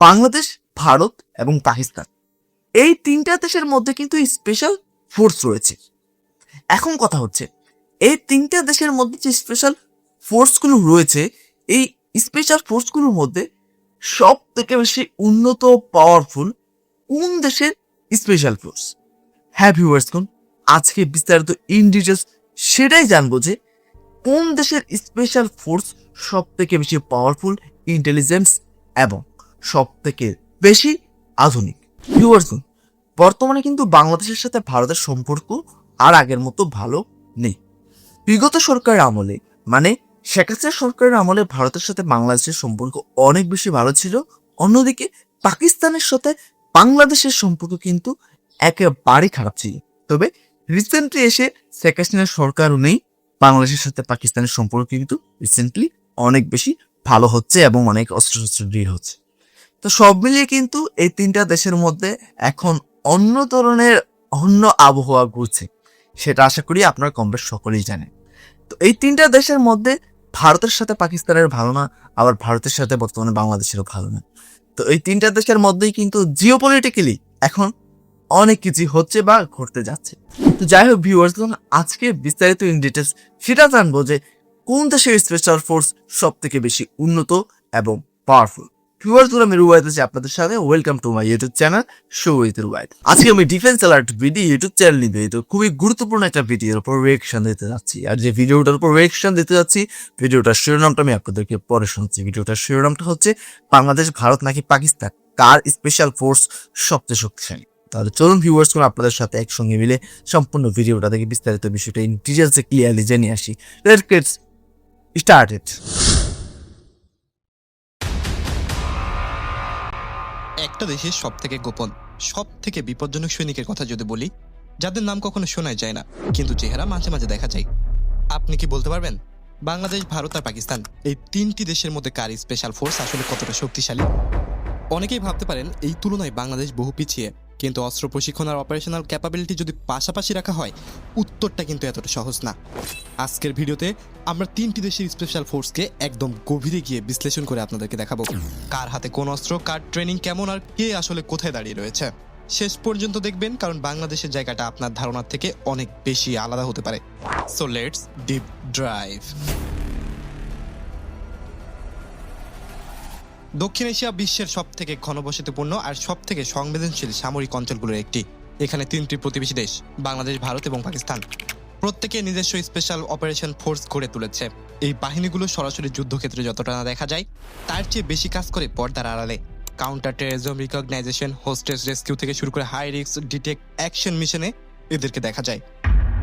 বাংলাদেশ, ভারত এবং পাকিস্তান, এই তিনটা দেশের মধ্যে কিন্তু স্পেশাল ফোর্স রয়েছে। এখন কথা হচ্ছে, এই তিনটা দেশের মধ্যে যে স্পেশাল ফোর্সগুলো রয়েছে, এই স্পেশাল ফোর্সগুলোর মধ্যে সব থেকে বেশি উন্নত পাওয়ারফুল কোন দেশের স্পেশাল ফোর্স? হ্যাঁ ভিউয়ার্স, কোন আজকে বিস্তারিত ইন ডিটেলস সেটাই জানবো যে কোন দেশের স্পেশাল ফোর্স সব থেকে বেশি পাওয়ারফুল, ইন্টেলিজেন্স এবং সব থেকে বেশি আধুনিক। ভিউয়ার্স, বর্তমানে কিন্তু বাংলাদেশের সাথে ভারতের সম্পর্ক আর আগের মতো ভালো নেই। বিগত সরকারের আমলে, মানে শেখ হাসিনা সরকারের আমলে ভারতের সাথে বাংলাদেশের সম্পর্ক অনেক বেশি ভালো ছিল। অন্যদিকে পাকিস্তানের সাথে বাংলাদেশের সম্পর্ক কিন্তু একেবারেই খারাপ ছিল। তবে রিসেন্টলি এসে শেখ হাসিনার সরকারও নেই, বাংলাদেশের সাথে পাকিস্তানের সম্পর্ক কিন্তু রিসেন্টলি অনেক বেশি ভালো হচ্ছে এবং অনেক অস্ত্রশস্ত্র দৃঢ় হচ্ছে। তো সব মিলিয়ে কিন্তু এই তিনটা দেশের মধ্যে এখন অন্য ধরনের অন্য আবহাওয়া ঘুরছে, সেটা আশা করি আপনারা কম বেশ সকলেই জানেন। তো এই তিনটা দেশের মধ্যে ভারতের সাথে পাকিস্তানের ভালো না, আবার ভারতের সাথে বর্তমানে বাংলাদেশেরও ভালো না। তো এই তিনটা দেশের মধ্যেই কিন্তু জিওপলিটিক্যালি এখন অনেক কিছু হচ্ছে বা ঘটতে যাচ্ছে। তো যাই হোক ভিউয়ার্স, আজকে বিস্তারিত ইন ডিটেলস সেটা জানবো যে কোন দেশের স্পেশাল ফোর্স সব থেকে বেশি উন্নত এবং পাওয়ারফুল। ভিউয়ার্স, আমি রুবাইদ আছি আপনাদের সাথে। Welcome to my YouTube channel show with Rubaid. আজকে আমি defence alert video YouTube channel নিয়ে তো খুবই গুরুত্বপূর্ণ একটা ভিডিওর উপর রিয়েকশন দিতে যাচ্ছি। আর যে ভিডিওটার উপর রিয়েকশন দিতে যাচ্ছি, ভিডিওটার শিরোনামটা আমি আপনাদেরকে পরে শোনাচ্ছি। ভিডিওটার শিরোনামটা হচ্ছে বাংলাদেশ, ভারত নাকি পাকিস্তান, কার স্পেশাল ফোর্স সবচেয়ে শক্তিশালী? তাহলে চলুন ভিউয়ার্স, আপনাদের সাথে একসঙ্গে মিলে সম্পূর্ণ ভিডিওটা থেকে বিস্তারিত বিষয়টা ইন ডিটেলসে ক্লিয়ারলি জেনে আসি। Let's get started. একটা দেশের সব থেকে গোপন, সব থেকে বিপজ্জনক সৈনিকের কথা যদি বলি, যাদের নাম কখনো শোনাই যায় না কিন্তু চেহারা মাঝে মাঝে দেখা যায়, আপনি কি বলতে পারবেন বাংলাদেশ, ভারত আর পাকিস্তান এই তিনটি দেশের মধ্যে কার স্পেশাল ফোর্স আসলে কতটা শক্তিশালী? অনেকেই ভাবতে পারেন এই তুলনায় বাংলাদেশ বহু পিছিয়ে, কিন্তু অস্ত্র প্রশিক্ষণ আর অপারেশনাল ক্যাপাবিলিটি যদি পাশাপাশি রাখা হয়, উত্তরটা কিন্তু এতটা সহজ না। আজকের ভিডিওতে আমরা তিনটি দেশের স্পেশাল ফোর্সকে একদম গভীরে গিয়ে বিশ্লেষণ করে আপনাদেরকে দেখাবো কার হাতে কোন অস্ত্র, কার ট্রেনিং কেমন আর কে আসলে কোথায় দাঁড়িয়ে রয়েছে। শেষ পর্যন্ত দেখবেন, কারণ বাংলাদেশের জায়গাটা আপনার ধারণার থেকে অনেক বেশি আলাদা হতে পারে। So let's deep drive. দক্ষিণ এশিয়া বিশ্বের সব থেকে ঘনবসতিপূর্ণ আর সব থেকে সংবেদনশীল সামরিক অঞ্চলগুলোর একটি। এখানে তিনটি প্রতিবেশী দেশ, বাংলাদেশ, ভারত এবং পাকিস্তান, প্রত্যেকে নিজস্ব স্পেশাল অপারেশন ফোর্স গড়ে তুলেছে। এই বাহিনীগুলো সরাসরি যুদ্ধক্ষেত্রে যতটা না দেখা যায়, তার চেয়ে বেশি কাজ করে পর্দার আড়ালে। Counter terrorism, recognition, hostess rescue থেকে শুরু করে হাই রিস্ক ডিটেক্ট অ্যাকশন মিশনে এদেরকে দেখা যায়।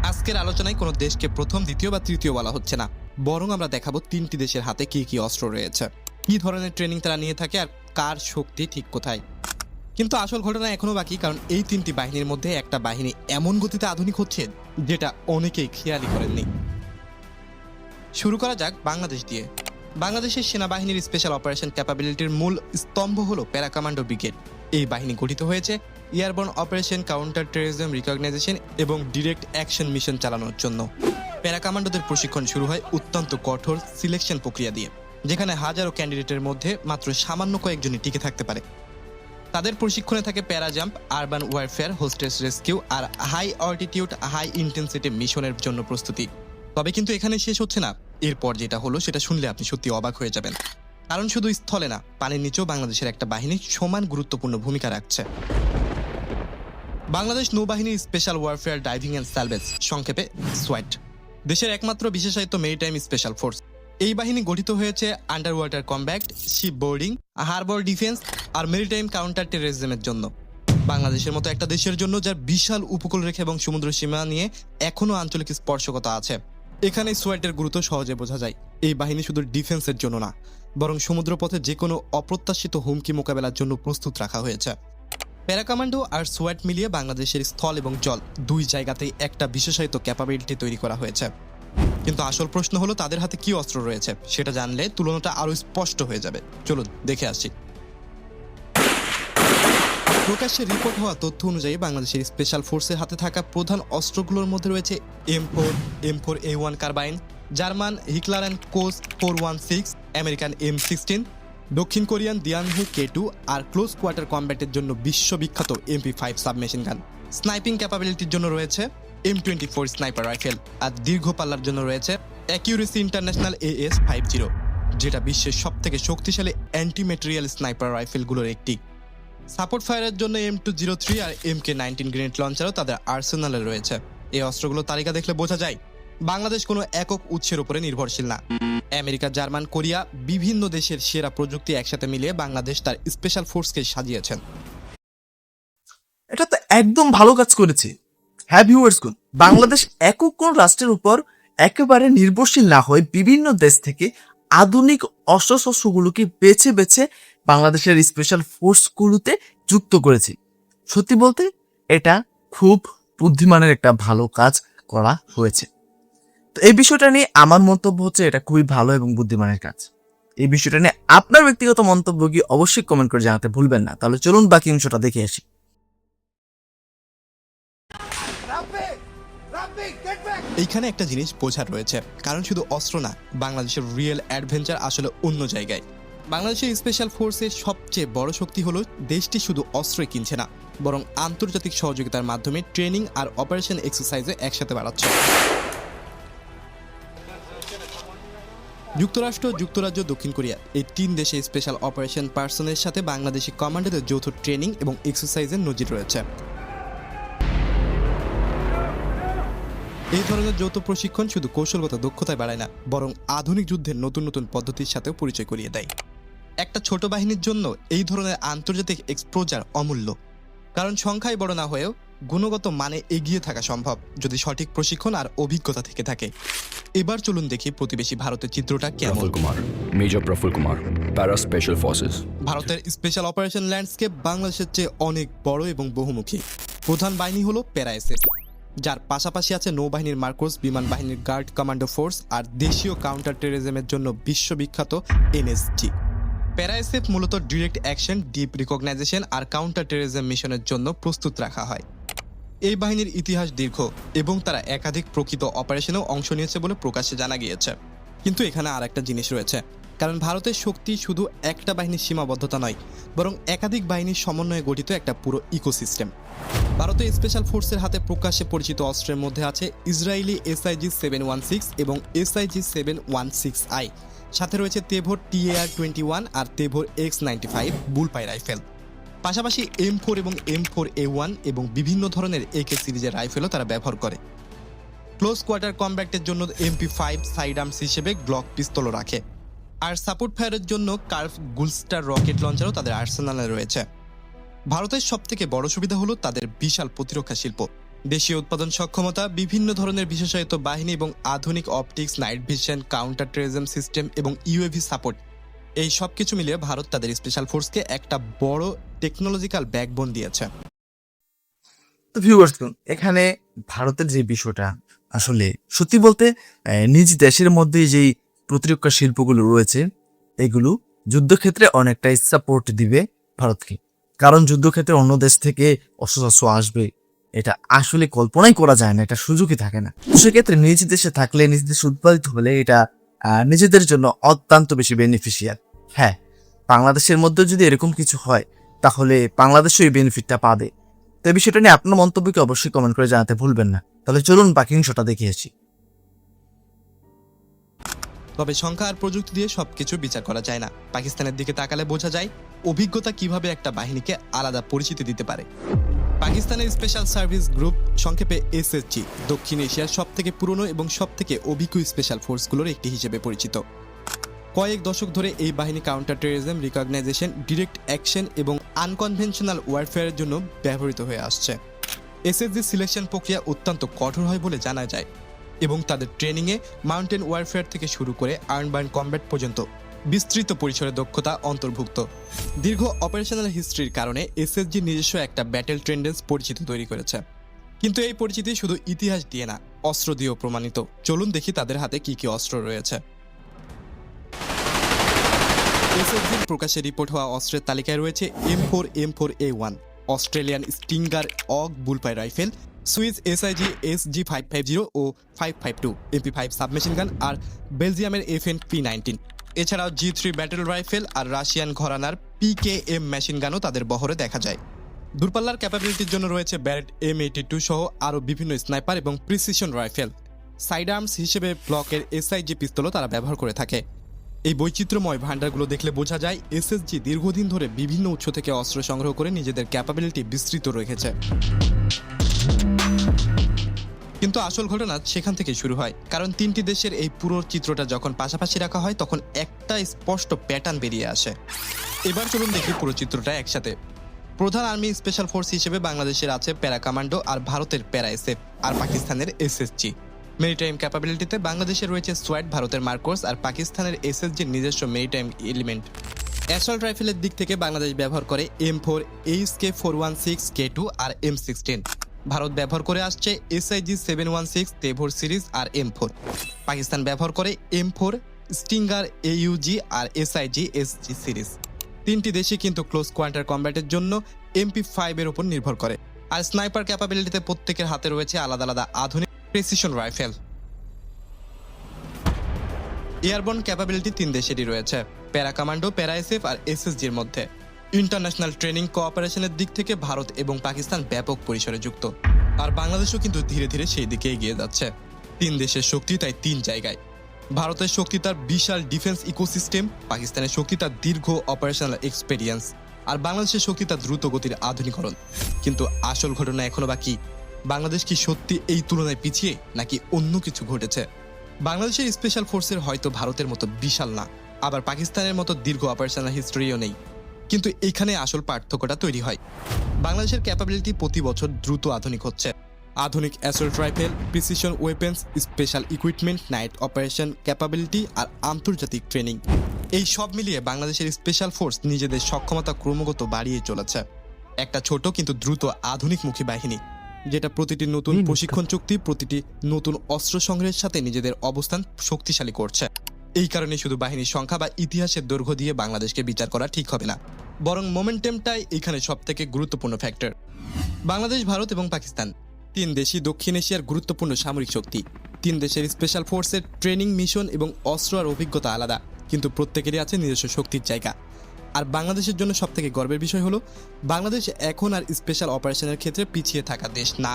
আজকের আলোচনায় কোনো দেশকে প্রথম, দ্বিতীয় বা তৃতীয় বলা হচ্ছে না, বরং আমরা দেখাবো তিনটি দেশের হাতে কি কি অস্ত্র রয়েছে, কি ধরনের ট্রেনিং তারা নিয়ে থাকে আর কার শক্তি ঠিক কোথায়। কিন্তু আসল ঘটনা এখনো বাকি, কারণ এই তিনটি বাহিনীর মধ্যে একটা বাহিনী এমন গতিতে আধুনিক হচ্ছে যেটা অনেকেই খেয়ালই করেননি। শুরু করা যাক বাংলাদেশ দিয়ে। বাংলাদেশের সেনাবাহিনীর স্পেশাল অপারেশন ক্যাপাবিলিটির মূল স্তম্ভ হলো প্যারা কমান্ডো ব্রিগেড। এই বাহিনী গঠিত হয়েছে airborne operation, counter terrorism, recognition এবং ডিরেক্ট অ্যাকশন মিশন চালানোর জন্য। প্যারা কমান্ডোদের প্রশিক্ষণ শুরু হয় অত্যন্ত কঠোর সিলেকশন প্রক্রিয়া দিয়ে, যেখানে হাজারো ক্যান্ডিডেটের মধ্যে মাত্র সামান্য কয়েকজনই টিকে থাকতে পারে। তাদের প্রশিক্ষণে থাকে para jump, urban warfare, hostage rescue আর হাই অল্টিটিউড হাই ইন্টেন্সিটি মিশনের জন্য প্রস্তুতি। তবে কিন্তু এখানে শেষ হচ্ছে না। এরপর যেটা হলো সেটা শুনলে আপনি সত্যি অবাক হয়ে যাবেন, কারণ শুধু স্থলে না, পানির নিচেও বাংলাদেশের একটা বাহিনী সমান গুরুত্বপূর্ণ ভূমিকা রাখছে। বাংলাদেশ নৌবাহিনীর special warfare diving and salvage, সংক্ষেপে সোয়াট, দেশের একমাত্র বিশেষায়িত মেরিটাইম স্পেশাল ফোর্স। এই বাহিনী গঠিত হয়েছে underwater combat, ship boarding, harbour defence আর মেরিটাইম কাউন্টার টেররিজমের জন্য। বাংলাদেশের মতো একটা দেশের জন্য, যার বিশাল উপকূল রেখা এবং সমুদ্র সীমা নিয়ে এখনো আঞ্চলিক স্পর্শকতা আছে, এখানে সোয়াটের গুরুত্ব সহজে বোঝা যায়। এই বাহিনী শুধু ডিফেন্সের জন্য না, বরং সমুদ্রপথে যে কোনো অপ্রত্যাশিত হুমকি মোকাবেলার জন্য প্রস্তুত রাখা হয়েছে। প্যারা কমান্ডো আর সোয়াট মিলিয়ে বাংলাদেশের স্থল এবং জল দুই জায়গাতেই একটা বিশেষায়িত ক্যাপাবিলিটি তৈরি করা হয়েছে। কিন্তু আসল প্রশ্ন হলো তাদের হাতে কি অস্ত্র রয়েছে। সেটা জানলে তুলনাটা আরো স্পষ্ট হয়ে যাবে। চলুন দেখে আসি। প্রকাশ্যে রিপোর্ট হওয়া তথ্য অনুযায়ী বাংলাদেশের স্পেশাল ফোর্সের হাতে থাকা প্রধান অস্ত্রগুলোর মধ্যে রয়েছে M4A1 carbine, German Heckler and Koch 416, American M16, দক্ষিণ কোরিয়ান দিয়ানহে K2 আর ক্লোজ কোয়ার্টার কমব্যাটের জন্য বিশ্ববিখ্যাত MP5 সাবমেশিন গান। স্নাইপিং ক্যাপাবিলিটির জন্য রয়েছে M24 স্নাইপার রাইফেল, আর দীর্ঘ পাল্লার জন্য রয়েছে অ্যাকিউরেসি ইন্টারন্যাশনাল AS50, যেটা বিশ্বের সবথেকে শক্তিশালী অ্যান্টি ম্যাটেরিয়াল স্নাইপার রাইফেলগুলোর একটি। সাপোর্ট ফায়ারের জন্য M203 আর MK19 গ্রেনেড লঞ্চারও তাদের আর্সেনালে রয়েছে। এই অস্ত্রগুলোর তালিকা দেখলে বোঝা যায় বাংলাদেশ কোনো একক উৎসের উপরে নির্ভরশীল না। আমেরিকা, জার্মান, কোরিয়া বিভিন্ন দেশের সেরা প্রযুক্তি একসাথে মিলিয়ে বাংলাদেশ তার স্পেশাল ফোর্সকে সাজিয়েছেন। এটা তো একদম ভালো কাজ করেছে। হ্যাঁ ভিউয়ার্সগণ, বাংলাদেশ একক কোন রাষ্ট্রের উপর একেবারে নির্ভরশীল না হয়ে বিভিন্ন দেশ থেকে আধুনিক অস্ত্রশস্ত্রগুলোকে বেছে বেছে বাংলাদেশের স্পেশাল ফোর্সগুলোতে যুক্ত করেছে। সত্যি বলতে এটা খুব বুদ্ধিমানের একটা ভালো কাজ করা হয়েছে। তো এই বিষয়টা নিয়ে আমার মন্তব্য হচ্ছে এটা খুবই ভালো এবং বুদ্ধিমানের কাজ। এই বিষয়টা নিয়ে আপনার ব্যক্তিগত মন্তব্য কি অবশ্যই কমেন্ট করে জানাতে ভুলবেন না। তাহলে চলুন বাকি অংশটা দেখে আসি। এইখানে একটা জিনিস বোঝার রয়েছে, কারণ শুধু অস্ত্র না, বাংলাদেশের রিয়েল অ্যাডভেঞ্চার আসলে অন্য জায়গায়। বাংলাদেশের স্পেশাল ফোর্সের সবচেয়ে বড় শক্তি হলো দেশটি শুধু অস্ত্রই কিনছে না, বরং আন্তর্জাতিক সহযোগিতার মাধ্যমে ট্রেনিং আর অপারেশন এক্সারসাইজে একসাথে বাড়াচ্ছে। যুক্তরাষ্ট্র, যুক্তরাজ্য, দক্ষিণ কোরিয়া এই 3 দেশে স্পেশাল অপারেশন পার্সনের সাথে বাংলাদেশি কমান্ডারদের যৌথ ট্রেনিং এবং এক্সারসাইজের নজির রয়েছে। এই ধরনের যৌথ প্রশিক্ষণ শুধু কৌশলগত দক্ষতায় বাড়ায় না, বরং আধুনিক যুদ্ধের নতুন নতুন পদ্ধতির সাথেও পরিচয় করিয়ে দেয়। একটা ছোট বাহিনীর জন্য এই ধরনের আন্তর্জাতিক এক্সপোজার অমূল্য, কারণ সংখ্যায় বড় না হয়েও গুণগত মানে এগিয়ে থাকা সম্ভব যদি সঠিক প্রশিক্ষণ আর অভিজ্ঞতা থেকে থাকে। এবার চলুন দেখি প্রতিবেশী ভারতের চিত্রটা কেমন। মেজর প্রফুল কুমার, প্যারা স্পেশাল ফোর্সেস। ভারতের স্পেশাল অপারেশন ল্যান্ডস্কেপ বাংলাদেশের চেয়ে অনেক বড় এবং বহুমুখী। প্রধান বাহিনী হলো প্যারা এসএফ, যার পাশাপাশি আছে নৌবাহিনীর মার্কোস, বিমান বাহিনীর গার্ড কমান্ডো ফোর্স আর দেশীয় কাউন্টার টেররিজমের জন্য বিশ্ববিখ্যাত NSG। প্যারা এসএফ মূলত ডিরেক্ট অ্যাকশন, ডিপ রিকগনাইজেশন আর কাউন্টার টেররিজম মিশনের জন্য প্রস্তুত রাখা হয়। এই বাহিনীর ইতিহাস দীর্ঘ এবং তারা একাধিক প্রকৃত অপারেশনেও অংশ নিয়েছে বলে প্রকাশ্যে জানা গিয়েছে। কিন্তু এখানে আর একটা জিনিস রয়েছে, কারণ ভারতের শক্তি শুধু একটা বাহিনীর সীমাবদ্ধতা নয়, বরং একাধিক বাহিনীর সমন্বয়ে গঠিত একটা পুরো ইকোসিস্টেম। ভারতের স্পেশাল ফোর্সের হাতে প্রকাশ্যে পরিচিত অস্ত্রের মধ্যে আছে ইসরায়েলি SIG-716 এবং SIG-716I, সাথে রয়েছে তেভর TAR-21 আর তেভর X-95 বুলপাই রাইফেল। পাশাপাশি M4 এবং M4A1 এবং বিভিন্ন ধরনের AK সিরিজের রাইফেলও তারা ব্যবহার করে। ক্লোজ কোয়ার্টার কমব্যাটের জন্য MP5 সাইড আর্মস হিসেবে গ্লক পিস্তলও রাখে, আর সাপোর্ট ফায়ারের জন্য কার্ভ গুলস্টার রকেট লঞ্চারও তাদের আর্সেনালে রয়েছে। ভারতের সবথেকে বড় সুবিধা হলো তাদের বিশাল প্রতিরক্ষা শিল্প, দেশীয় উৎপাদন সক্ষমতা, বিভিন্ন ধরনের বিশেষায়িত বাহিনী এবং আধুনিক optics, night vision, counter terrorism system এবং UAV সাপোর্ট। এই সব কিছু মিলিয়ে ভারত তাদের স্পেশাল ফোর্সকে একটা বড় টেকনোলজিক্যাল ব্যাকবোন দিয়েছে। তো ভিউয়ার্সগণ, এখানে ভারতের যে বিষয়টা আসলে সত্যি বলতে নিজ দেশের মধ্যে যেই প্রতিরক্ষা শিল্পগুলো রয়েছে এগুলো যুদ্ধক্ষেত্রে অনেকটাই সাপোর্ট দিবে ভারতকে। কারণ যুদ্ধক্ষেত্রে অন্য দেশ থেকে অস্ত্রশস্ত্র আসবে এটা আসলে কল্পনাই করা যায় না, এটা সুযোগই থাকে না। সেক্ষেত্রে নিজ দেশে থাকলে, নিজ দেশে উৎপাদিত হলে এটা নিজেদের জন্য অত্যন্ত বেশি বেনিফিশিয়াল। হ্যাঁ, বাংলাদেশের মধ্যে যদি এরকম কিছু হয় তাহলে বাংলাদেশও এই বেনিফিটটা পাবে। তো এই বিষয়টা নিয়ে আপনার মন্তব্যকে অবশ্যই কমেন্ট করে জানাতে ভুলবেন না। তাহলে চলুন বাকি অংশটা দেখে আসি। তবে সংখ্যা আর প্রযুক্তি দিয়ে সবকিছু বিচার করা যায় না। পাকিস্তানের দিকে তাকালে বোঝা যায় অভিজ্ঞতা কিভাবে একটা বাহিনীকে আলাদা পরিচিতি দিতে পারে। পাকিস্তানের স্পেশাল সার্ভিস গ্রুপ, সংক্ষেপে SSG, দক্ষিণ এশিয়ার সবথেকে পুরনো এবং সবথেকে অভিজ্ঞ স্পেশাল ফোর্সগুলোর একটি হিসেবে পরিচিত। কয়েক দশক ধরে এই বাহিনী counter terrorism, recognition, direct action এবং আনকনভেনশনাল ওয়ারফেয়ারের জন্য ব্যবহৃত হয়ে আসছে। SSG সিলেকশন প্রক্রিয়া অত্যন্ত কঠোর হয় বলে জানা যায় এবং তাদের ট্রেনিংয়ে মাউন্টেন ওয়ারফেয়ার থেকে শুরু করে আর্নবার্ন কমব্যাট পর্যন্ত বিস্তৃত পরিসরে দক্ষতা অন্তর্ভুক্ত। দীর্ঘ অপারেশনাল হিস্ট্রির কারণে SSG নিজস্ব একটা ব্যাটেল ট্রেন্ডেন্স পরিচিতি তৈরি করেছে। কিন্তু এই পরিচিতি শুধু ইতিহাস দিয়ে না, অস্ত্র দিয়েও প্রমাণিত। চলুন দেখি তাদের হাতে কি কি অস্ত্র রয়েছে। SSGর প্রকাশ্যে রিপোর্ট হওয়া অস্ত্রের তালিকায় রয়েছে M4, M4A1, অস্ট্রেলিয়ান স্টিঙ্গার অগ বুলপাই রাইফেল, সুইস SIG SG-550 ও 552, MP5 সাবমেশিন গান আর বেলজিয়ামের FN P-19। এছাড়াও G3 ব্যাটল রাইফেল আর রাশিয়ান ঘরানার PKM মেশিন গানও তাদের বহরে দেখা যায়। দূরপাল্লার ক্যাপাবিলিটির জন্য রয়েছে ব্যারেট M82 সহ আরও বিভিন্ন স্নাইপার এবং প্রিসিশন রাইফেল। সাইড আর্মস হিসেবে ব্লকের SIG পিস্তলও তারা ব্যবহার করে থাকে। এই বৈচিত্র্যময় ভান্ডারগুলো দেখলে বোঝা যায় SSG দীর্ঘদিন ধরে বিভিন্ন উৎস থেকে অস্ত্র সংগ্রহ করে নিজেদের ক্যাপাবিলিটি বিস্তৃত রেখেছে। কিন্তু আসল ঘটনা সেখান থেকে শুরু হয়, কারণ তিনটি দেশের এই পুরো চিত্রটা যখন পাশাপাশি রাখা হয় তখন একটা স্পষ্ট প্যাটার্ন বেরিয়ে আসে। এবার চলুন দেখি পুরো চিত্রটা একসাথে। প্রধান আর্মি স্পেশাল ফোর্স হিসেবে বাংলাদেশের আছে প্যারা কমান্ডো, আর ভারতের প্যারা SF, আর পাকিস্তানের SSG। মেরিটাইম ক্যাপাবিলিটিতে বাংলাদেশে রয়েছে সোয়াট, ভারতের মার্কোস, আর পাকিস্তানের SSGর নিজস্ব মেরিটাইম এলিমেন্ট। অ্যাসল্ট রাইফেলের দিক থেকে বাংলাদেশ ব্যবহার করে M4, HK416, K2 আর M16। ভারত ব্যবহার করে আসছে SIG 716, তেভর সিরিজ আর M4। পাকিস্তান ব্যবহার করে M4, স্টিঙ্গার, AUG আর SIG SG সিরিজ। তিনটি দেশে কিন্তু ক্লোজ কোয়ার্টার কম্ব্যাটের জন্য MP5 এর উপর নির্ভর করে। আর স্নাইপার ক্যাপাবিলিটিতে প্রত্যেকের হাতে রয়েছে আলাদা আলাদা আধুনিক প্রিসিশন রাইফেল। এয়ারবর্ন ক্যাপাবিলিটি তিন দেশেরই রয়েছে, প্যারা কমান্ডো, প্যারা SF আর SSGর মধ্যে। ইন্টারন্যাশনাল ট্রেনিং কোঅপারেশনের দিক থেকে ভারত এবং পাকিস্তান ব্যাপক পরিসরে যুক্ত, আর বাংলাদেশও কিন্তু ধীরে ধীরে সেই দিকে এগিয়ে যাচ্ছে। তিন দেশের শক্তি তাই তিন জায়গায়। ভারতের শক্তি তার বিশাল ডিফেন্স ইকোসিস্টেম, পাকিস্তানের শক্তি তার দীর্ঘ অপারেশনাল এক্সপেরিয়েন্স, আর বাংলাদেশের শক্তি তার দ্রুত গতির আধুনিকরণ। কিন্তু আসল ঘটনা এখনো বাকি। বাংলাদেশ কি সত্যি এই তুলনায় পিছিয়ে, নাকি অন্য কিছু ঘটেছে? বাংলাদেশের স্পেশাল ফোর্সের হয়তো ভারতের মতো বিশাল না, আবার পাকিস্তানের মতো দীর্ঘ অপারেশনাল হিস্ট্রিও নেই, কিন্তু এখানে আসল পার্থক্যটা তৈরি হয়। বাংলাদেশের ক্যাপাবিলিটি প্রতি বছর দ্রুত আধুনিক হচ্ছে। আধুনিক assault rifle, precision weapons, special equipment, night operation capability আর আন্তর্জাতিক ট্রেনিং, এই সব মিলিয়ে বাংলাদেশের স্পেশাল ফোর্স নিজেদের সক্ষমতা ক্রমাগত বাড়িয়ে চলেছে। একটা ছোট কিন্তু দ্রুত আধুনিকমুখী বাহিনী, যেটা প্রতিটি নতুন প্রশিক্ষণ চুক্তি, প্রতিটি নতুন অস্ত্র সংগ্রহের সাথে নিজেদের অবস্থান শক্তিশালী করছে। এই কারণে শুধু বাহিনীর সংখ্যা বা ইতিহাসের দৈর্ঘ্য দিয়ে বাংলাদেশকে বিচার করা ঠিক হবে না, বরং মোমেন্টামটাই এখানে সবথেকে গুরুত্বপূর্ণ ফ্যাক্টর। বাংলাদেশ, ভারত এবং পাকিস্তান তিন দেশই দক্ষিণ এশিয়ার গুরুত্বপূর্ণ সামরিক শক্তি। তিন দেশের স্পেশাল ফোর্সের ট্রেনিং, মিশন এবং অস্ত্র আর অভিজ্ঞতা আলাদা, কিন্তু প্রত্যেকেরই আছে নিজস্ব শক্তির জায়গা। আর বাংলাদেশের জন্য সবথেকে গর্বের বিষয় হলো বাংলাদেশ এখন আর স্পেশাল অপারেশনের ক্ষেত্রে পিছিয়ে থাকা দেশ না।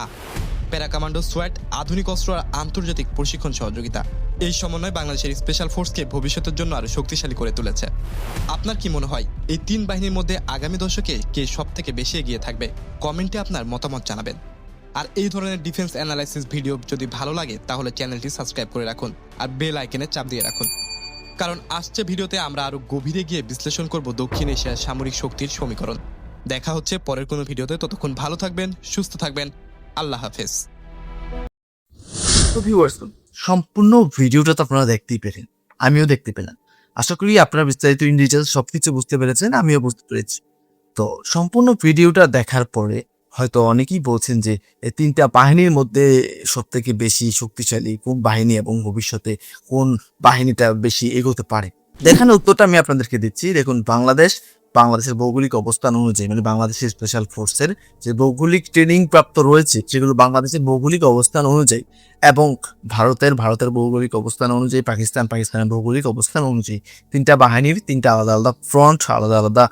প্যারা কমান্ডো, সোয়াট, আধুনিক অস্ত্র আর আন্তর্জাতিক প্রশিক্ষণ সহযোগিতা, এই সমন্বয় বাংলাদেশের স্পেশাল ফোর্সকে ভবিষ্যতের জন্য আরো শক্তিশালী করে তুলেছে। আপনার কি মনে হয় এই তিন বাহিনীর মধ্যে আগামী দশকে কে সব থেকে বেশি এগিয়ে থাকবে? কমেন্টে আপনার মতামত জানাবেন। আর এই ধরনের ডিফেন্স অ্যানালাইসিস ভিডিও যদি ভালো লাগে তাহলে চ্যানেলটি সাবস্ক্রাইব করে রাখুন আর বেল আইকনে চাপ দিয়ে রাখুন, কারণ আসছে ভিডিওতে আমরা আরো গভীরে গিয়ে বিশ্লেষণ করব দক্ষিণ এশিয়ার সামরিক শক্তির সমীকরণ। দেখা হচ্ছে পরের কোনো ভিডিওতে, ততক্ষণ ভালো থাকবেন, সুস্থ থাকবেন, আল্লাহ হাফেজ। তো ভিউয়ার্স, সম্পূর্ণ ভিডিওটা তো আপনারা দেখতেই পেলেন, আমিও দেখতে পেলাম। আশা করি আপনারা বিস্তারিত ইন ডিটেইলস সবকিছু বুঝতে পেরেছেন, আমিও বুঝতে পেরেছি। তো সম্পূর্ণ ভিডিওটা দেখার পরে হয়তো অনেকেই বলছেন যে এই তিনটা বাহিনীর মধ্যে সব থেকে বেশি শক্তিশালী কোন বাহিনী এবং ভবিষ্যতে কোন বাহিনীটা বেশি এগোতে পারে। দেখেন, উত্তরটা আমি আপনাদেরকে দিচ্ছি। দেখুন, বাংলাদেশের ভৌগোলিক অবস্থান অনুযায়ী, মানে বাংলাদেশের স্পেশাল ফোর্সের যে ভৌগোলিক ট্রেনিং প্রাপ্ত রয়েছে সেগুলো বাংলাদেশের ভৌগোলিক অবস্থান অনুযায়ী, এবং ভারতের ভৌগোলিক অবস্থান অনুযায়ী, পাকিস্তানের ভৌগোলিক অবস্থান অনুযায়ী তিনটা বাহিনীর তিনটা আলাদা আলাদা ফ্রন্ট, আলাদা আলাদা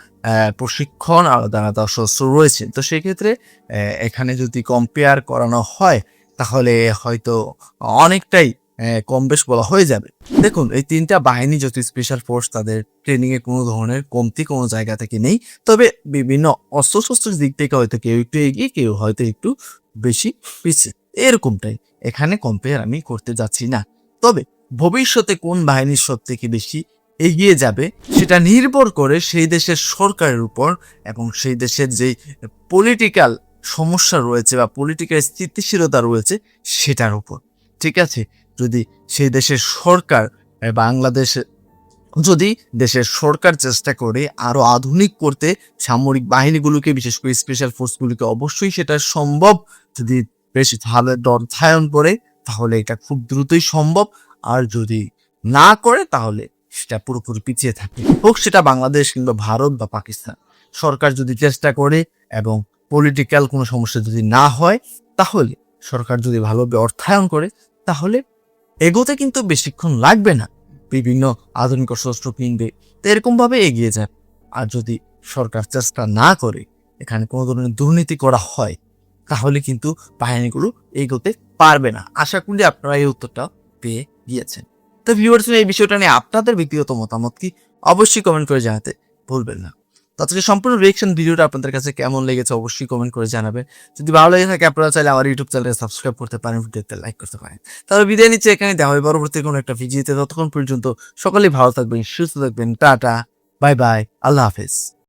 প্রশিক্ষণ, আলাদা আলাদা শস্ত্র রয়েছে। তো সেক্ষেত্রে এখানে যদি কম্পেয়ার করানো হয় তাহলে হয়তো অনেকটাই কম বেশ বলা হয়ে যাবে। দেখুন, এই তিনটা বাহিনী যত স্পেশাল ফোর্স, তাদের ট্রেনিং এ কোনো ধরনের কমতি কোনো জায়গা থেকে নেই, তবে বিভিন্ন অস্ত্রশস্ত্রের দিক থেকে হয়তো কেউ একটু এগিয়ে, কেউ হয়তো একটু বেশি পিছিয়ে, এরকমটাই। এখানে কম্পেয়ার আমি করতে যাচ্ছি না। তবে ভবিষ্যতে কোন বাহিনীর সব থেকে বেশি এগিয়ে যাবে সেটা নির্ভর করে সেই দেশের সরকারের উপর এবং সেই দেশের যে পলিটিক্যাল সমস্যা রয়েছে বা পলিটিক্যাল স্থিতিশীলতা রয়েছে সেটার উপর। ঠিক আছে, যদি সেই দেশের সরকার, যদি দেশের সরকার চেষ্টা করে আরো আধুনিক করতে সামরিক বাহিনীগুলোকে, বিশেষ করে স্পেশাল ফোর্সগুলোকে, অবশ্যই সেটা সম্ভব। যদি বেশি ভালো অর্থায়ন করে তাহলে এটা খুব দ্রুতই সম্ভব, আর যদি না করে তাহলে সেটা পুরোপুরি পিছিয়ে থাকে। হোক সেটা বাংলাদেশ কিংবা ভারত বা পাকিস্তান, সরকার যদি চেষ্টা করে এবং পলিটিক্যাল কোনো সমস্যা যদি না হয়, তাহলে সরকার যদি ভালোভাবে অর্থায়ন করে তাহলে এগোতে কিন্তু বেশিক্ষণ লাগবে না। বিভিন্ন আধুনিক অস্ত্র কিনবে, তো এরকমভাবে এগিয়ে যায়। আর যদি সরকার চেষ্টা না করে এখানে কোনো ধরনের দুর্নীতি করা হয়, তাহলে কিন্তু বাহিনীগুলো এগোতে পারবে না। আশা করি আপনারা এই উত্তরটা পেয়ে গিয়েছেন। তো ভিউয়ার্স, এই বিষয়টা নিয়ে আপনাদের ব্যক্তিগত মতামত কি অবশ্যই কমেন্ট করে জানাতে ভুলবেন না। তাছাড়া সম্পূর্ণ রিয়েকশন ভিডিওটা আপনাদের কাছে কেমন লেগেছে অবশ্যই কমেন্ট করে জানাবেন। যদি ভালো লেগে থাকে আপনারা চাইলে আমার ইউটিউব চ্যানেলে সাবস্ক্রাইব করতে পারেন, ভিডিওতে লাইক করতে পারেন। তাহলে বিদায় নিচ্ছে এখানে, দেখা হবে পরবর্তী কোনো একটা ভিডিওতে। ততক্ষণ পর্যন্ত সকলেই ভালো থাকবেন, সুস্থ থাকবেন। টাটা, বাই বাই, আল্লাহ হাফেজ।